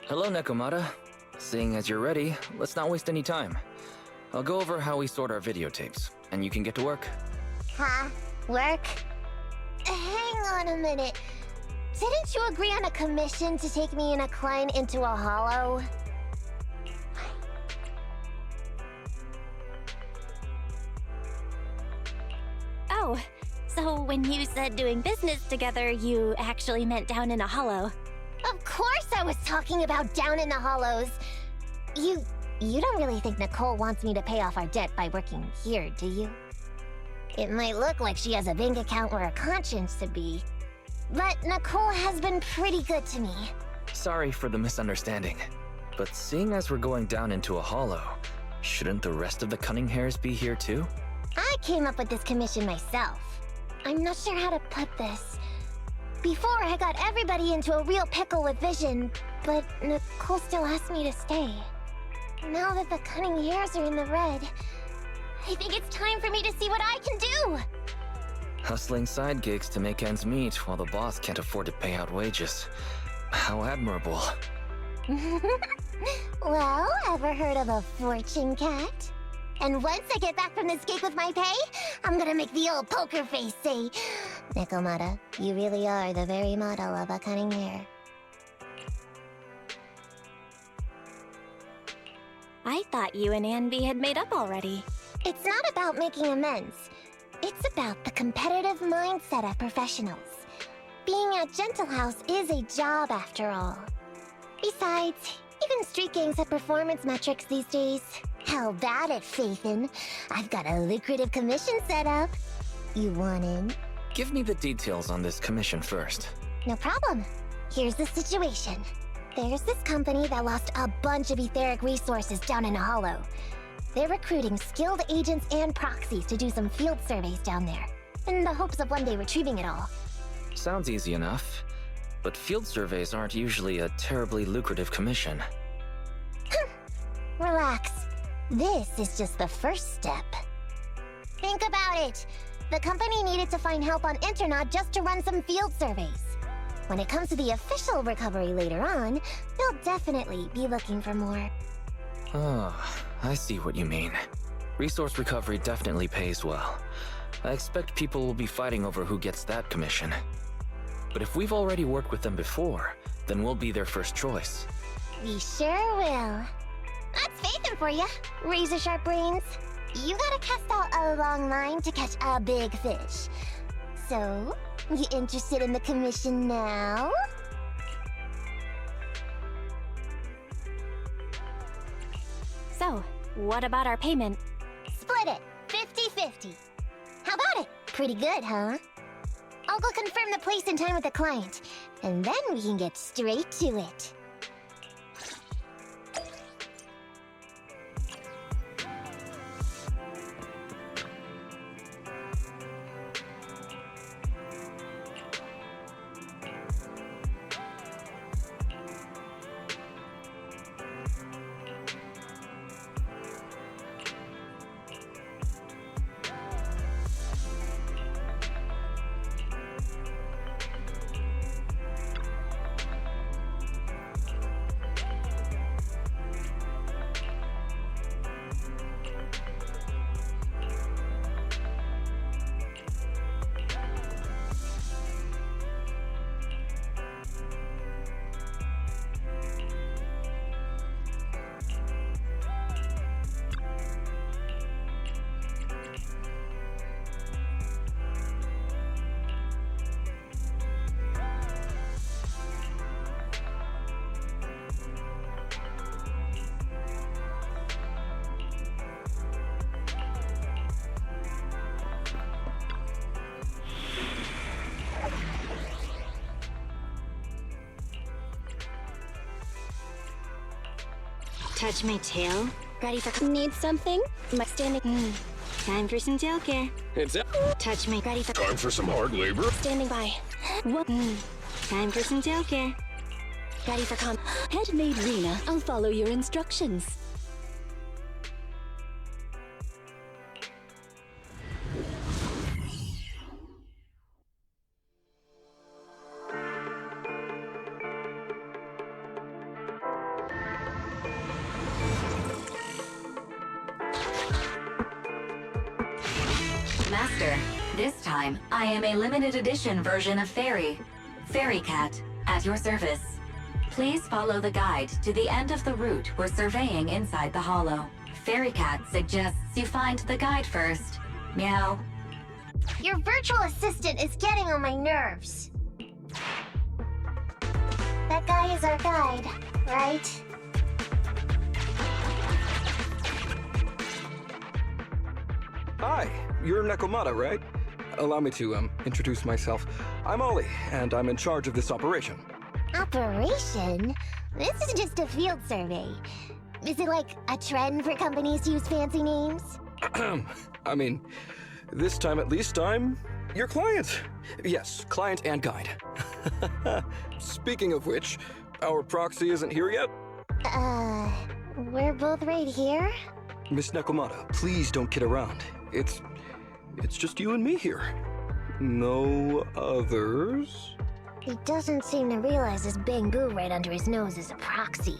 Hello, Nekomata. Seeing as you're ready, let's not waste any time. I'll go over how we sort our videotapes, and you can get to work. Huh? Work? Hang on a minute. Didn't you agree on a commission to take me and a client into a hollow? Oh, so when you said doing business together, you actually meant down in a hollow. Of course I was talking about down in the hollows. You don't really think Nicole wants me to pay off our debt by working here, do you? It might look like she has a bank account where a conscience should be, but Nicole has been pretty good to me. Sorry for the misunderstanding, but seeing as we're going down into a hollow, shouldn't the rest of the cunning hairs be here too? I came up with this commission myself. I'm not sure how to put this. Before, I got everybody into a real pickle with vision, but Nicole still asked me to stay. Now that the cunning hairs are in the red, I think it's time for me to see what I can do! Hustling side gigs to make ends meet while the boss can't afford to pay out wages. How admirable. Well, ever heard of a fortune cat? And once I get back from this gig with my pay, I'm gonna make the old poker face say, Nekomata, you really are the very model of a cunning hair. I thought you and Anby had made up already. It's not about making amends. It's about the competitive mindset of professionals. Being at Gentle House is a job after all. Besides, even street gangs have performance metrics these days. How bad at Faithin? I've got a lucrative commission set up. You want in? Give me the details on this commission first. No problem. Here's the situation. There's this company that lost a bunch of etheric resources down in a hollow. They're recruiting skilled agents and proxies to do some field surveys down there, in the hopes of one day retrieving it all. Sounds easy enough, but field surveys aren't usually a terribly lucrative commission. Relax. This is just the first step. Think about it. The company needed to find help on Internaut just to run some field surveys. When it comes to the official recovery later on, they'll definitely be looking for more. Oh, I see what you mean. Resource recovery definitely pays well. I expect people will be fighting over who gets that commission. But if we've already worked with them before, then we'll be their first choice. We sure will. That's Faithin for you, razor-sharp brains. You gotta cast out a long line to catch a big fish. So, you interested in the commission now? So, what about our payment? Split it, 50-50. How about it? Pretty good, huh? I'll go confirm the place and time with the client, and then we can get straight to it. Touch my tail? Ready for— Need something? My standing— Time for some tail care. It's up. Touch my— Ready for— Time for some hard labor. Standing by. What? Time for some tail care. Ready for com— Headmaid Rena, I'll follow your instructions. Master. This time, I am a limited edition version of Fairy. Fairy Cat, at your service. Please follow the guide to the end of the route we're surveying inside the hollow. Fairy Cat suggests you find the guide first. Meow. Your virtual assistant is getting on my nerves. That guy is our guide, right? Hi, you're Nekomata, right? Allow me to, introduce myself. I'm Ollie, and I'm in charge of this operation. Operation? This is just a field survey. Is it like a trend for companies to use fancy names? I mean, this time at least I'm your client. Yes, client and guide. Speaking of which, our proxy isn't here yet. We're both right here? Miss Nekomata, please don't kid around. It's just you and me here. No others? He doesn't seem to realize this bamboo right under his nose is a proxy.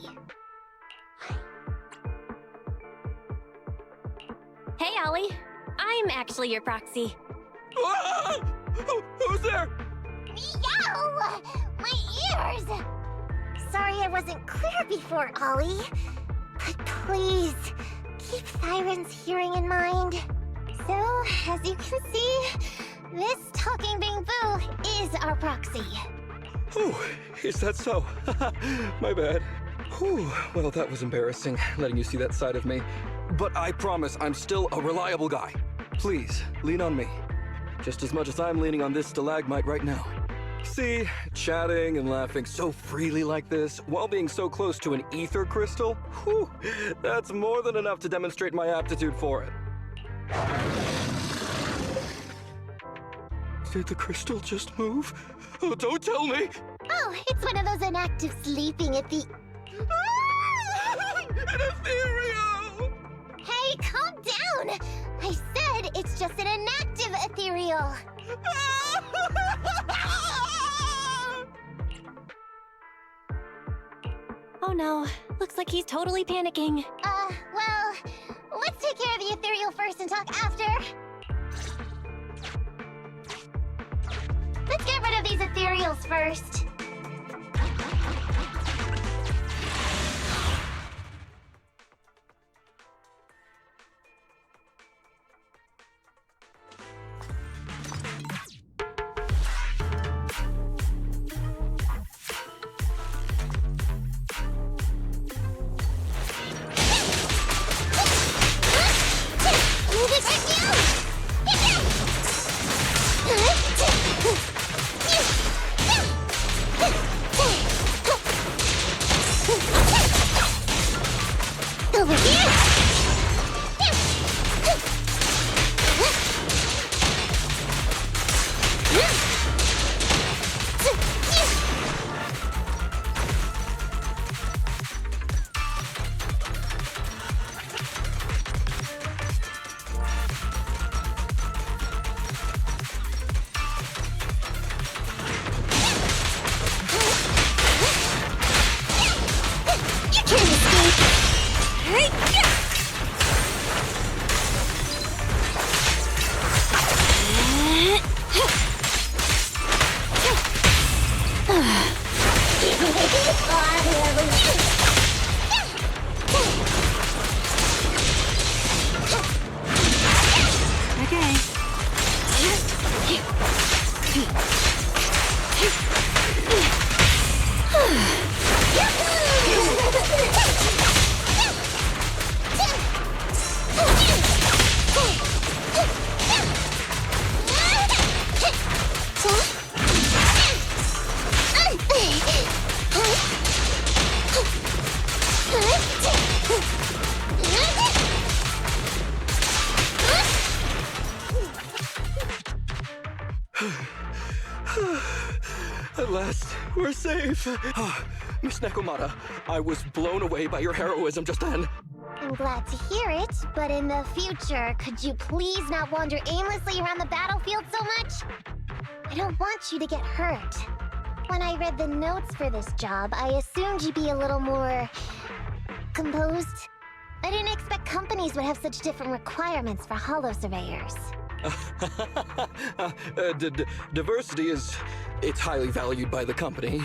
Hey, Ollie. I'm actually your proxy. Ah! Who's there? Yow! My ears! Sorry I wasn't clear before, Ollie. But please, keep Siren's hearing in mind. So, as you can see, this talking bamboo is our proxy. Oh, is that so? My bad. Whew, well, that was embarrassing, letting you see that side of me. But I promise I'm still a reliable guy. Please, lean on me. Just as much as I'm leaning on this stalagmite right now. See, chatting and laughing so freely like this, while being so close to an ether crystal, whew, that's more than enough to demonstrate my aptitude for it. Did the crystal just move? Oh, don't tell me! Oh, it's one of those inactive sleeping at the... An ethereal! Hey, calm down! I said it's just an inactive ethereal. Oh no, looks like he's totally panicking. Well, let's take care of the ethereal first and talk after. Let's get rid of these ethereals first. Over here! You can't escape! Okay. At last, we're safe. Miss Nekomata, I was blown away by your heroism just then. I'm glad to hear it, but in the future, could you please not wander aimlessly around the battlefield so much? I don't want you to get hurt. When I read the notes for this job, I assumed you'd be a little more... composed. I didn't expect companies would have such different requirements for holo surveyors. Diversity is... it's highly valued by the company.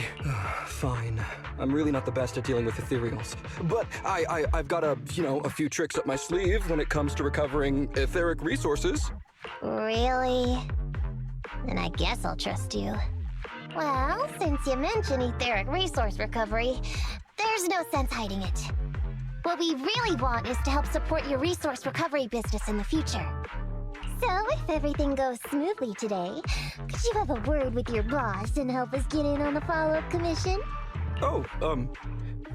Fine. I'm really not the best at dealing with ethereals. But I've got a few tricks up my sleeve when it comes to recovering etheric resources. Really? Then I guess I'll trust you. Well, since you mentioned etheric resource recovery, there's no sense hiding it. What we really want is to help support your resource recovery business in the future. So, if everything goes smoothly today, could you have a word with your boss and help us get in on the follow-up commission? Oh,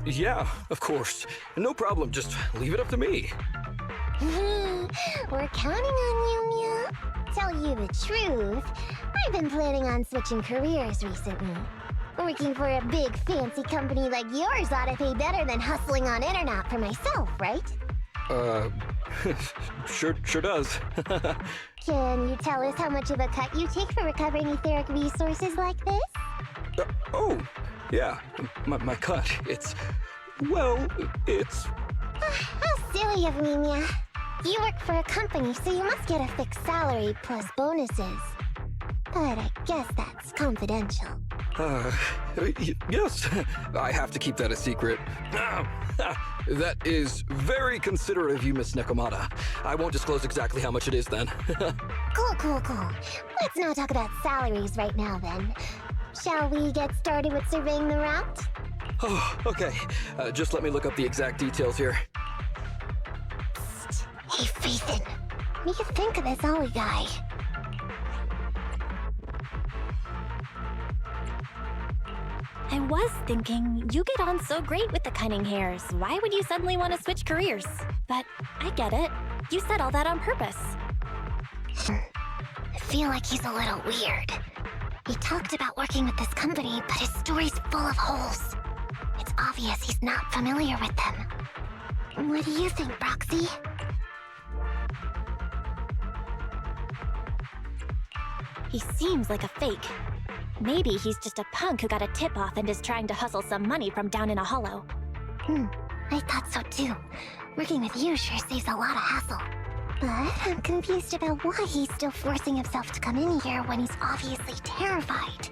yeah, of course. No problem, just leave it up to me. We're counting on you, Mia. Tell you the truth, I've been planning on switching careers recently. Working for a big fancy company like yours ought to pay better than hustling on internet for myself, right? Sure does. Can you tell us how much of a cut you take for recovering etheric resources like this? Oh, yeah, my cut, it's... well, it's... How silly of me, Mia. You work for a company, so you must get a fixed salary plus bonuses. But I guess that's confidential. Yes, I have to keep that a secret. That is very considerate of you, Miss Nekomata. I won't disclose exactly how much it is then. Cool. Let's not talk about salaries right now then. Shall we get started with surveying the route? Oh, okay. Just let me look up the exact details here. Psst. Hey, Ethan. What do you think of this Ollie guy? I was thinking, you get on so great with the cunning hairs. Why would you suddenly want to switch careers? But I get it. You said all that on purpose. I feel like he's a little weird. He talked about working with this company, but his story's full of holes. It's obvious he's not familiar with them. What do you think, Roxy? He seems like a fake. Maybe he's just a punk who got a tip-off and is trying to hustle some money from down in a hollow. I thought so too. Working with you sure saves a lot of hassle. But I'm confused about why he's still forcing himself to come in here when he's obviously terrified.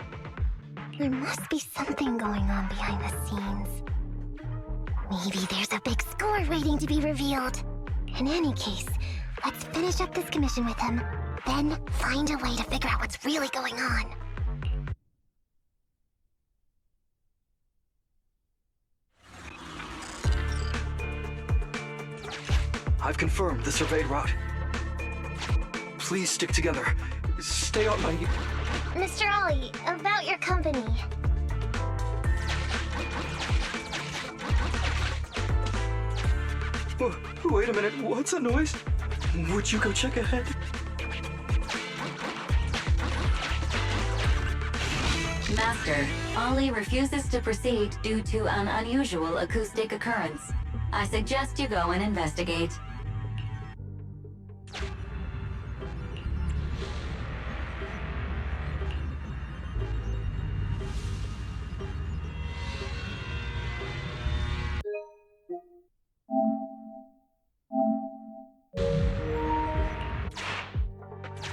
There must be something going on behind the scenes. Maybe there's a big score waiting to be revealed. In any case, let's finish up this commission with him, then find a way to figure out what's really going on. I've confirmed the surveyed route. Please stick together. Stay on my... Mr. Ollie, about your company. Wait a minute, what's that noise? Would you go check ahead? Master, Ollie refuses to proceed due to an unusual acoustic occurrence. I suggest you go and investigate.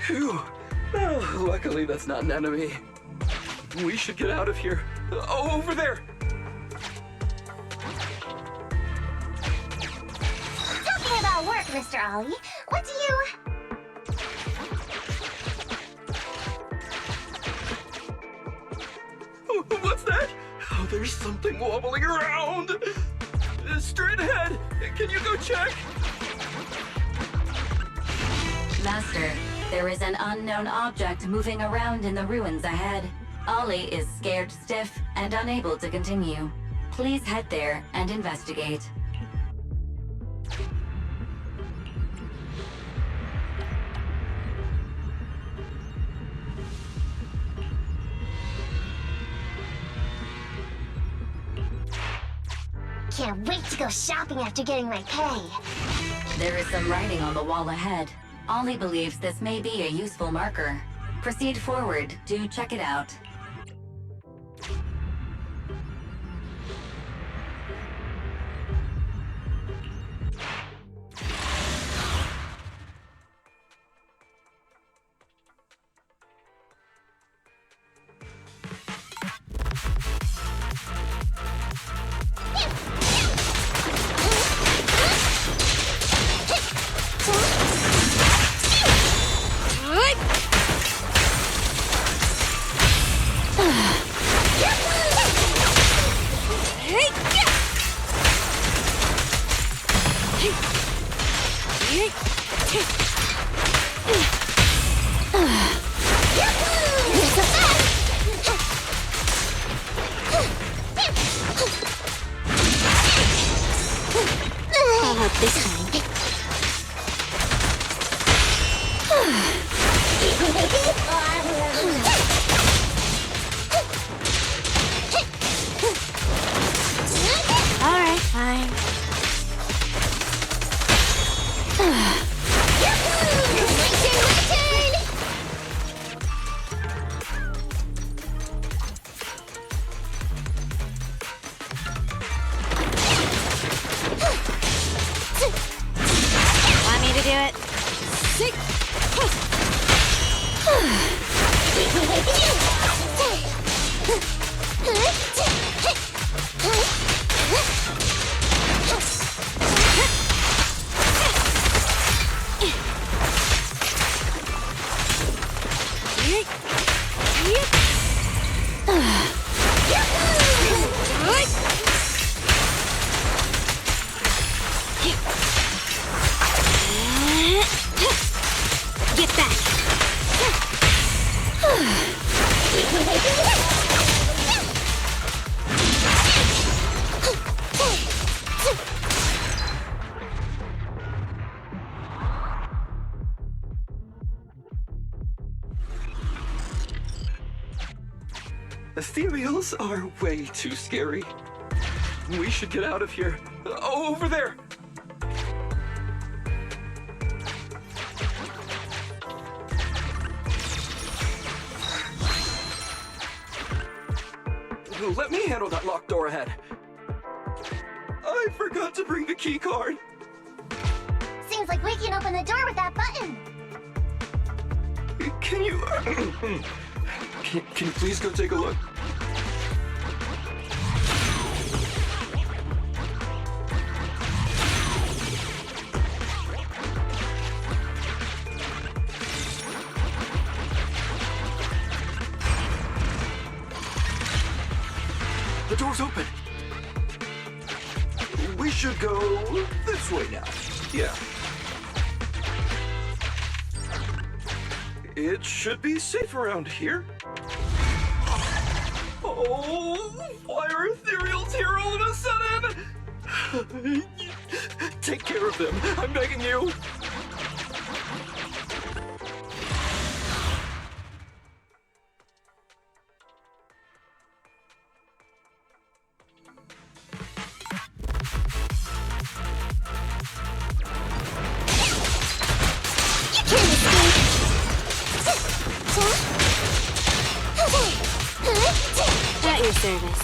Phew. Oh, luckily that's not an enemy. We should get out of here. Oh, over there! Talking about work, Mr. Ollie, what do you... What's that? Oh, there's something wobbling around! Straight ahead! Can you go check? Master, there is an unknown object moving around in the ruins ahead. Ollie is scared stiff and unable to continue. Please head there and investigate. Can't wait to go shopping after getting my pay. There is some writing on the wall ahead. Ollie believes this may be a useful marker. Proceed forward to check it out. I'll help this time. Alright, fine. Want me to do it? Get back! Ethereals are way too scary. We should get out of here. Oh, over there! Let me handle that locked door ahead. I forgot to bring the key card. Seems like we can open the door with that button. Can you... can you please go take a look? The door's open. We should go this way now. Yeah. It should be safe around here. Oh, why are ethereals here all of a sudden? Take care of them. I'm begging you. At your service.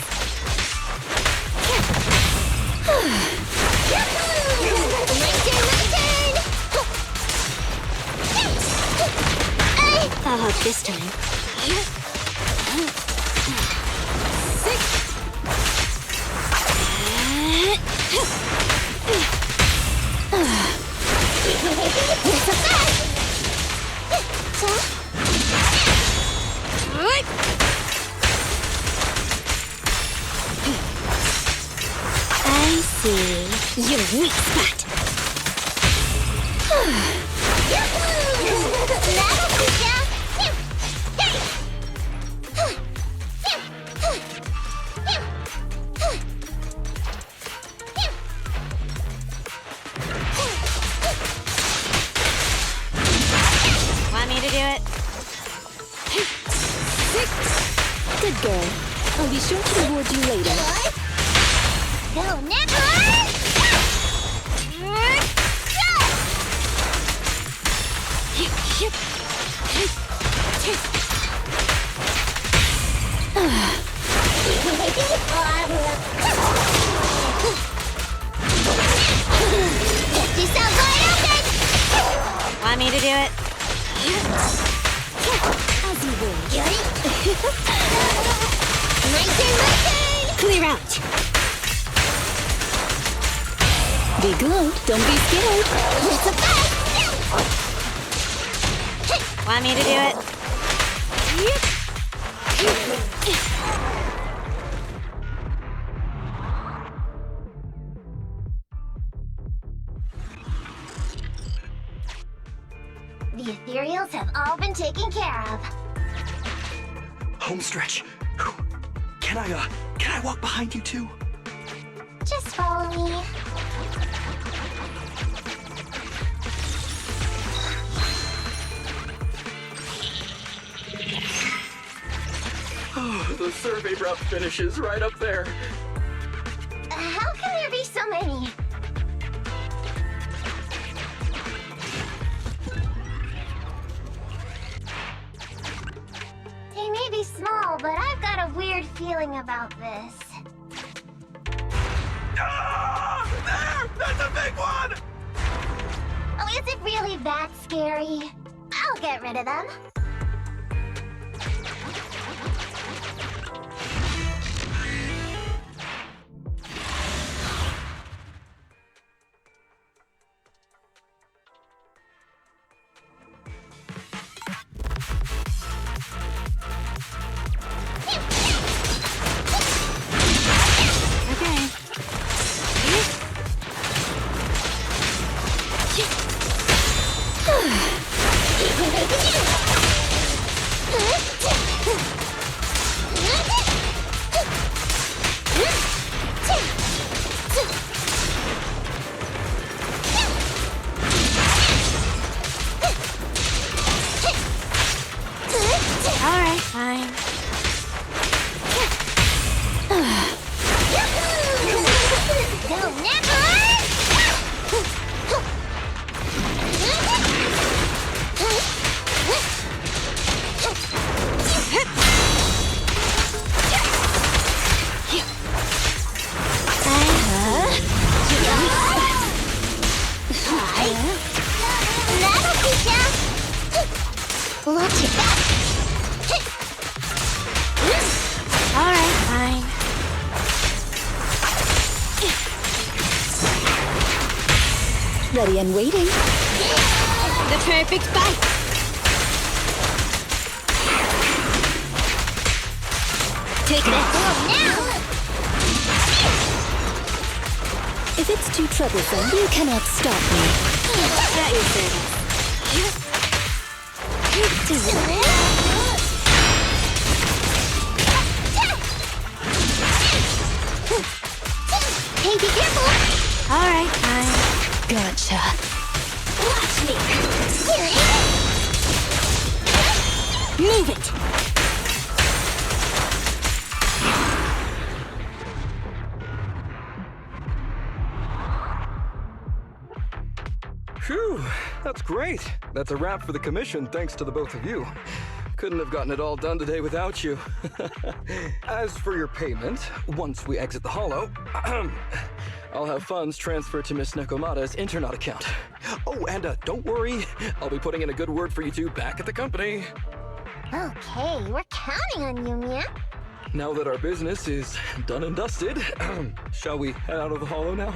I'll help this time. I see your weak spot. Want me to do it? Good girl. I'll be sure to reward you later. Go, Nicholas! Get yourself wide open! Want me to do it? As you will. Get it? My turn, my turn! Clear out. Big glow, don't be scared. It's a bug! Want me to do it? The ethereals have all been taken care of. Home stretch. Whew. Can I walk behind you too? Just follow me. Oh, the survey route finishes right up there. How can there be so many? They may be small, but I've got a weird feeling about this. Ah! There! That's a big one! Oh, is it really that scary? I'll get rid of them. Okay. Alright, fine. Go never! That'll teach ya! Watch it back! Alright, fine. Ready and waiting. The perfect bite. Take this. Now! If it's too troublesome, you cannot stop me. At your service. Hey, be careful! Alright, fine. Gotcha. Watch me! Move it. Phew, that's great. That's a wrap for the commission, thanks to the both of you. Couldn't have gotten it all done today without you. As for your payment, once we exit the hollow, I'll have funds transferred to Miss Nekomata's Internet account. Oh, and don't worry, I'll be putting in a good word for you two back at the company. Okay, we're counting on you, Mia. Now that our business is done and dusted, shall we head out of the hollow now?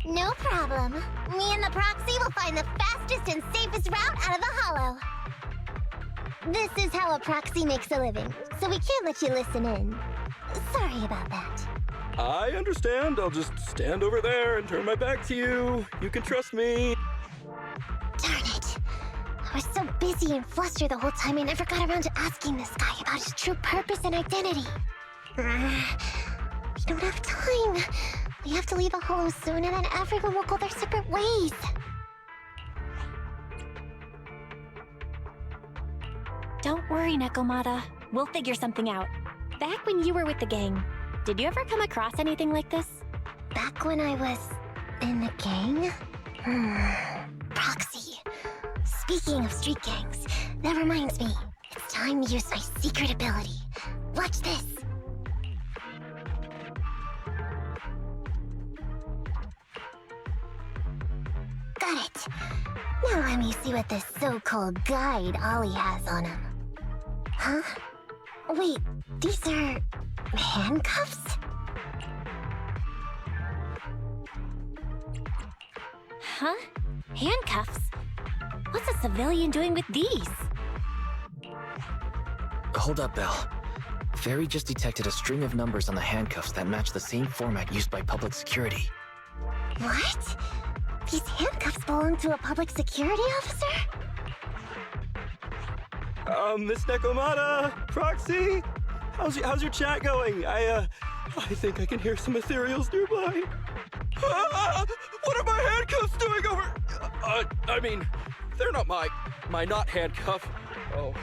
No problem. Me and the proxy will find the fastest and safest route out of the hollow. This is how a proxy makes a living, so we can't let you listen in. Sorry about that. I understand. I'll just stand over there and turn my back to you. You can trust me. Darn it. I was so busy and flustered the whole time I never got around to asking this guy about his true purpose and identity. We don't have time. We have to leave the hollow soon and then everyone will go their separate ways. Don't worry, Nekomata. We'll figure something out. Back when you were with the gang, did you ever come across anything like this? Back when I was in the gang? Proxy. Speaking of street gangs, that reminds me. It's time to use my secret ability. Watch this. Got it. Now let me see what this so-called guide Ollie has on him. Huh? Wait, these are handcuffs? Huh? Handcuffs? What's a civilian doing with these? Hold up, Belle. Fairy just detected a string of numbers on the handcuffs that match the same format used by public security. What? These handcuffs belong to a public security officer? Miss Nekomata, Proxy, how's your chat going? I think I can hear some ethereals nearby. What are my handcuffs doing over? I mean, they're not my not handcuff. Oh.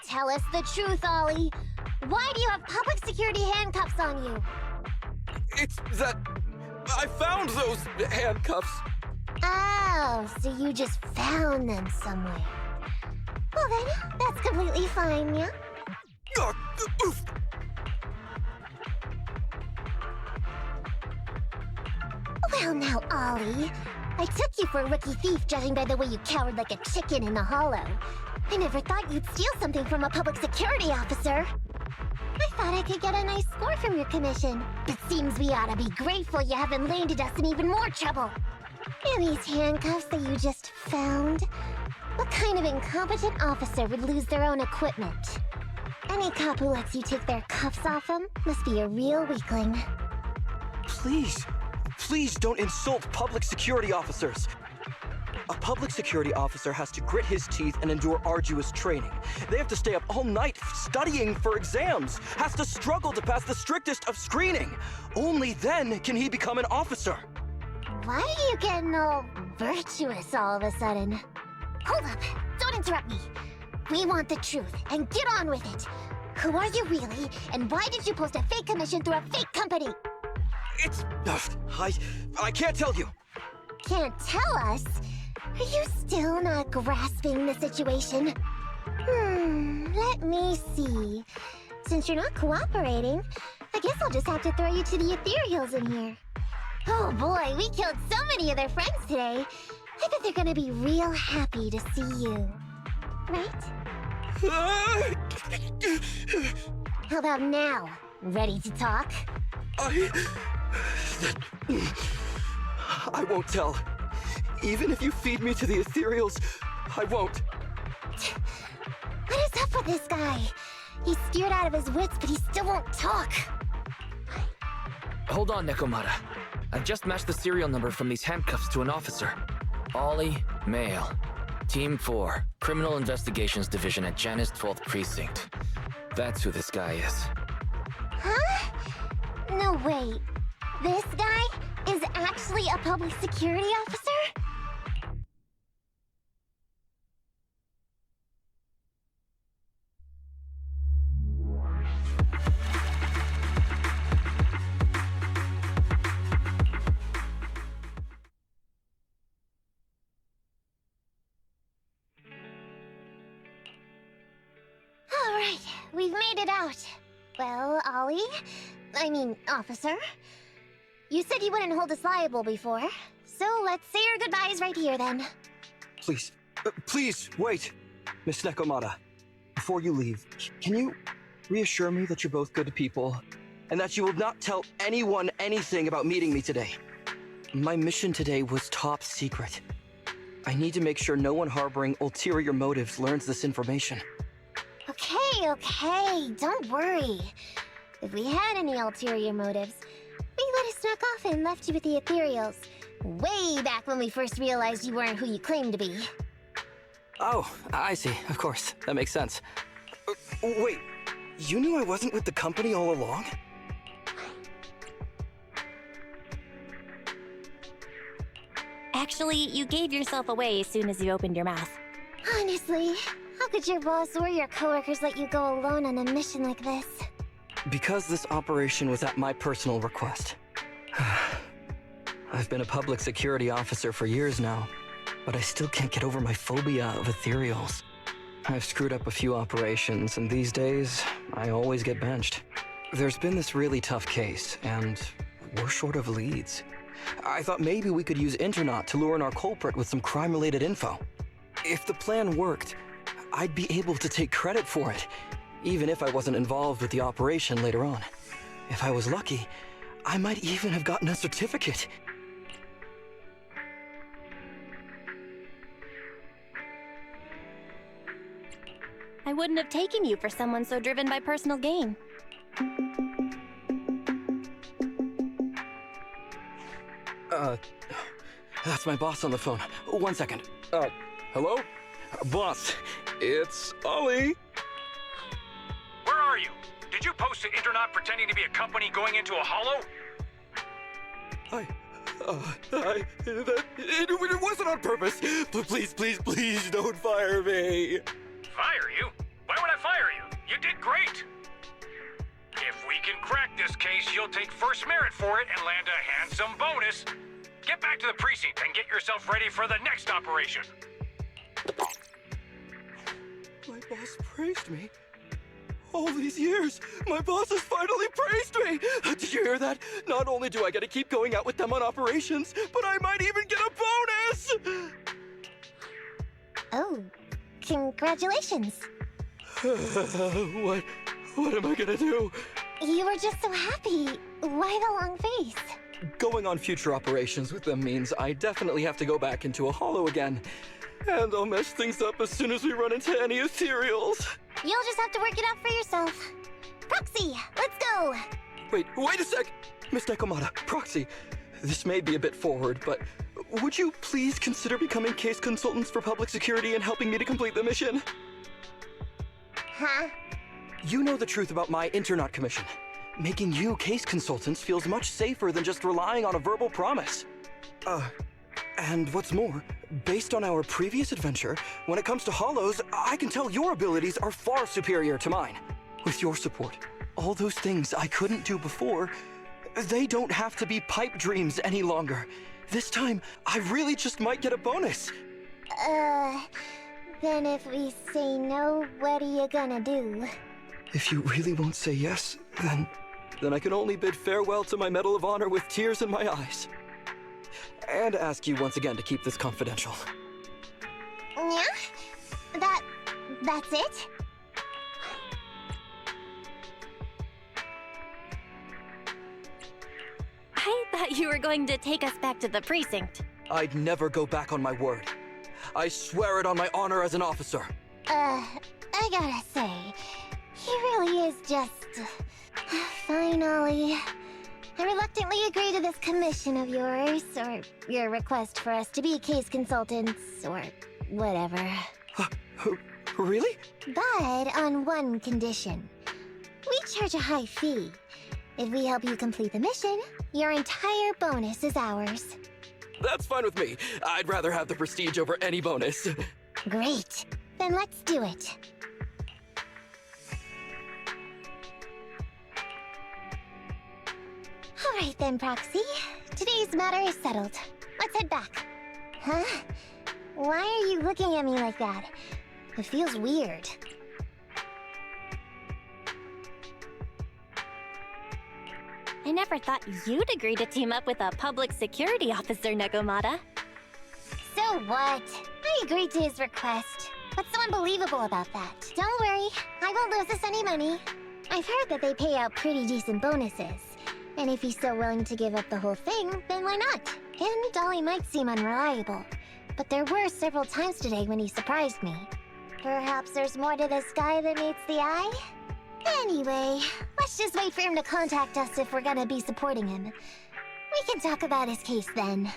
Tell us the truth, Ollie. Why do you have public security handcuffs on you? It's that I found those handcuffs. Oh, so you just found them somewhere. Well then, that's completely fine, yeah? Oof. Well now, Ollie. I took you for a rookie thief judging by the way you cowered like a chicken in the hollow. I never thought you'd steal something from a public security officer. I thought I could get a nice score from your commission, but seems we ought to be grateful you haven't landed us in even more trouble. And these handcuffs that you just found? What kind of incompetent officer would lose their own equipment? Any cop who lets you take their cuffs off them must be a real weakling. Please don't insult public security officers. A public security officer has to grit his teeth and endure arduous training. They have to stay up all night studying for exams, has to struggle to pass the strictest of screening. Only then can he become an officer. Why are you getting all virtuous all of a sudden? Hold up! Don't interrupt me! We want the truth, and get on with it! Who are you really, and why did you post a fake commission through a fake company? It's... I can't tell you. Can't tell us? Are you still not grasping the situation? Let me see. Since you're not cooperating, I guess I'll just have to throw you to the ethereals in here. Oh boy, we killed so many of their friends today. I bet they're gonna be real happy to see you. Right? How about now? Ready to talk? I won't tell. Even if you feed me to the ethereals, I won't. What is up with this guy? He's steered out of his wits, but he still won't talk. Hold on, Nekomata. I've just matched the serial number from these handcuffs to an officer. Ollie, male. Team 4, Criminal Investigations Division at Janus 12th Precinct. That's who this guy is. Huh? No, wait. This guy is actually a public security officer? Alright, we've made it out. Well, Ollie? Officer? You said you wouldn't hold us liable before, so let's say our goodbyes right here then. Please, wait. Miss Nekomata, before you leave, can you reassure me that you're both good people, and that you will not tell anyone anything about meeting me today? My mission today was top secret. I need to make sure no one harboring ulterior motives learns this information. Okay, don't worry. If we had any ulterior motives, we let it snuck off and left you with the ethereals. Way back when we first realized you weren't who you claimed to be. Oh, I see. Of course. That makes sense. Wait, you knew I wasn't with the company all along? Actually, you gave yourself away as soon as you opened your mouth. Honestly, how could your boss or your coworkers let you go alone on a mission like this? Because this operation was at my personal request. I've been a public security officer for years now, but I still can't get over my phobia of ethereals. I've screwed up a few operations, and these days, I always get benched. There's been this really tough case, and we're short of leads. I thought maybe we could use Internet to lure in our culprit with some crime-related info. If the plan worked, I'd be able to take credit for it, even if I wasn't involved with the operation later on. If I was lucky, I might even have gotten a certificate. I wouldn't have taken you for someone so driven by personal gain. That's my boss on the phone. 1 second. Hello? Boss, It's Ollie. Where are you? Did you post to Internet pretending to be a company going into a hollow? It wasn't on purpose. But please don't fire me. Fire you? Why would I fire you? You did great. If we can crack this case, you'll take first merit for it and land a handsome bonus. Get back to the precinct and get yourself ready for the next operation. My boss praised me. All these years, my boss has finally praised me! Did you hear that? Not only do I get to keep going out with them on operations, but I might even get a bonus! Oh, congratulations. What am I gonna do? You were just so happy. Why the long face? Going on future operations with them means I definitely have to go back into a hollow again. And I'll mess things up as soon as we run into any ethereals. You'll just have to work it out for yourself. Proxy, let's go! Wait a sec! Miss Nekomata, Proxy, this may be a bit forward, but would you please consider becoming case consultants for public security and helping me to complete the mission? Huh? You know the truth about my Internet commission. Making you case consultants feels much safer than just relying on a verbal promise. And what's more, based on our previous adventure, when it comes to hollows, I can tell your abilities are far superior to mine. With your support, all those things I couldn't do before, they don't have to be pipe dreams any longer. This time, I really just might get a bonus. Then if we say no, what are you gonna do? If you really won't say yes, then I can only bid farewell to my Medal of Honor with tears in my eyes. And ask you once again to keep this confidential. Yeah? That's it? I thought you were going to take us back to the precinct. I'd never go back on my word. I swear it on my honor as an officer. I gotta say, he really is just... Fine, Ollie. I reluctantly agree to this commission of yours, or your request for us to be case consultants, or whatever. Really? But on one condition. We charge a high fee. If we help you complete the mission, your entire bonus is ours. That's fine with me. I'd rather have the prestige over any bonus. Great. Then let's do it. Alright then, Proxy. Today's matter is settled. Let's head back. Huh? Why are you looking at me like that? It feels weird. I never thought you'd agree to team up with a public security officer, Nekomata. So what? I agreed to his request. What's so unbelievable about that? Don't worry, I won't lose us any money. I've heard that they pay out pretty decent bonuses. And if he's so willing to give up the whole thing, then why not? And Dolly might seem unreliable, but there were several times today when he surprised me. Perhaps there's more to this guy than meets the eye? Anyway, let's just wait for him to contact us if we're gonna be supporting him. We can talk about his case then.